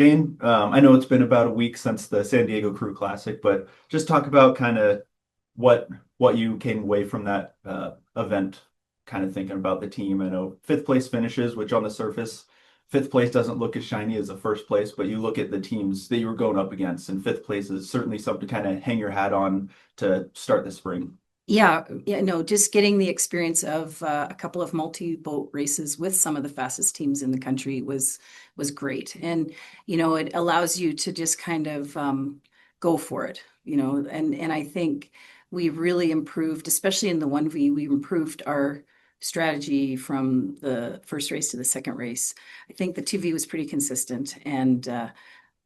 Jane, I know it's been about a week since the San Diego Crew Classic, but just talk about kind of what what you came away from that event, kind of thinking about the team. I know fifth place finishes, which on the surface, fifth place doesn't look as shiny as the first place, but you look at the teams that you were going up against, and fifth place is certainly something to kind of hang your hat on to start the spring. Yeah, no, just getting the experience of a couple of multi-boat races with some of the fastest teams in the country was great. And it allows you to just kind of go for it, and I think we really improved, especially in the 1V, we improved our strategy from the first race to the second race. I think the 2V was pretty consistent, and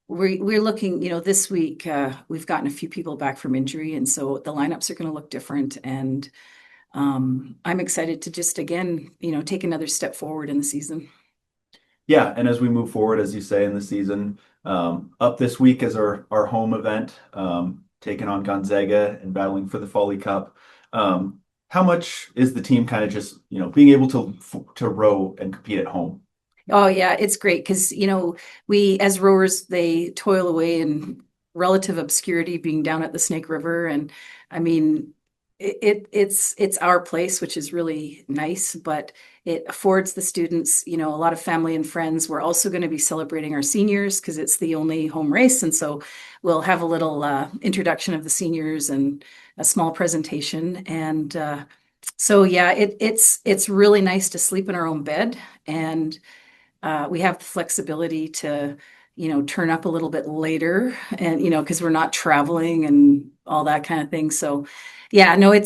we're looking, this week we've gotten a few people back from injury, and so the lineups are going to look different. And I'm excited to just again, take another step forward in the season. Yeah, and as we move forward, as you say, in the season, up this week is our home event, taking on Gonzaga and battling for the Fawley Cup. How much is the team kind of just, being able to row and compete at home? Oh yeah, it's great because we as rowers they toil away in relative obscurity, being down at the Snake River, and I mean it's our place, which is really nice, but it affords the students, a lot of family and friends. We're also going to be celebrating our seniors because it's the only home race, and so we'll have a little introduction of the seniors and a small presentation, and so yeah, it's really nice to sleep in our own bed and we have the flexibility to, turn up a little bit later and, because we're not traveling and all that kind of thing. So, yeah, no,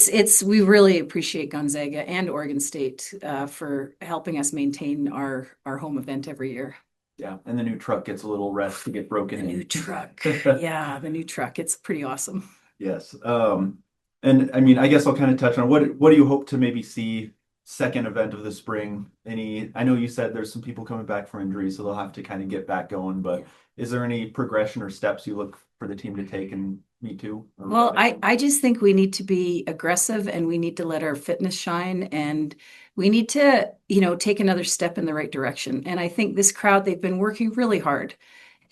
we really appreciate Gonzaga and Oregon State for helping us maintain our home event every year. Yeah, and the new truck gets a little rest to get The broken new in. truck. Yeah, the new truck. It's pretty awesome. Yes. And I mean, I guess I'll kind of touch on what do you hope to maybe see second event of the spring? I know you said there's some people coming back from injury, so they'll have to kind of get back going, but is there any progression or steps you look for the team to take and me too? Well, I just think we need to be aggressive and we need to let our fitness shine and we need to, take another step in the right direction. And I think this crowd, they've been working really hard.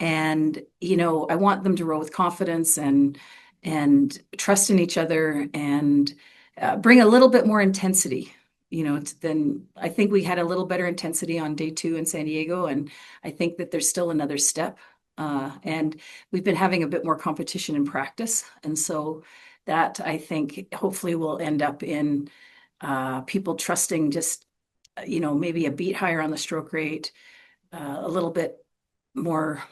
And, I want them to row with confidence and trust in each other and bring a little bit more intensity. Then I think we had a little better intensity on day two in San Diego, and I think that there's still another step. And we've been having a bit more competition in practice. And so that I think hopefully will end up in people trusting just, maybe a beat higher on the stroke rate, a little bit more.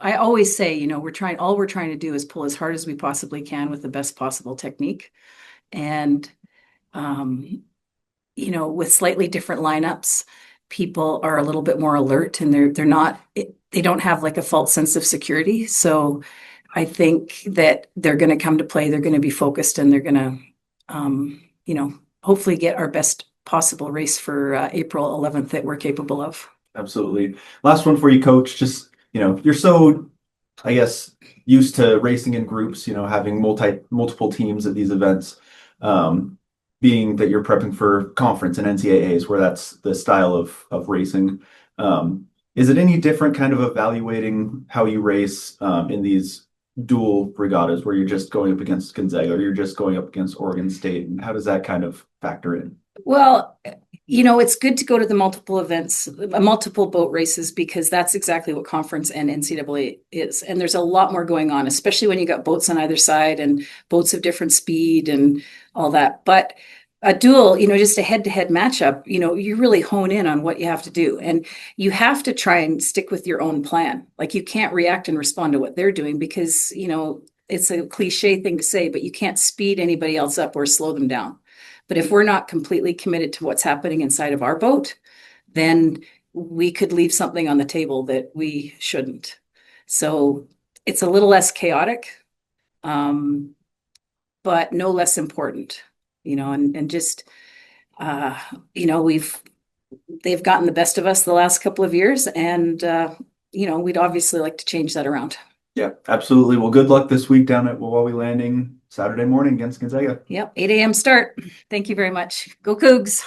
I always say, all we're trying to do is pull as hard as we possibly can with the best possible technique. And, with slightly different lineups, people are a little bit more alert and they're not they don't have like a false sense of security. So I think that they're going to come to play, they're going to be focused, and they're going to hopefully get our best possible race for April 11th that we're capable of. Absolutely. Last one for you, coach. Just, you're so, I guess, used to racing in groups, having multiple teams at these events. Being that you're prepping for conference and NCAAs, where that's the style of racing. Is it any different kind of evaluating how you race in these dual regattas where you're just going up against Gonzaga or you're just going up against Oregon State? And how does that kind of factor in? Well, it's good to go to the multiple events, multiple boat races, because that's exactly what conference and NCAA is. And there's a lot more going on, especially when you got boats on either side and boats of different speed and all that. But a duel, just a head-to-head matchup, you really hone in on what you have to do. And you have to try and stick with your own plan. Like you can't react and respond to what they're doing because, it's a cliche thing to say, but you can't speed anybody else up or slow them down. But if we're not completely committed to what's happening inside of our boat, then we could leave something on the table that we shouldn't. So it's a little less chaotic, um, but no less important, and just, uh, we've, they've gotten the best of us the last couple of years. And, we'd obviously like to change that around. Yeah, absolutely. Well, good luck this week down at Wawawi Landing Saturday morning against Gonzaga. Yep, 8 a.m. start. Thank you very much. Go Cougs.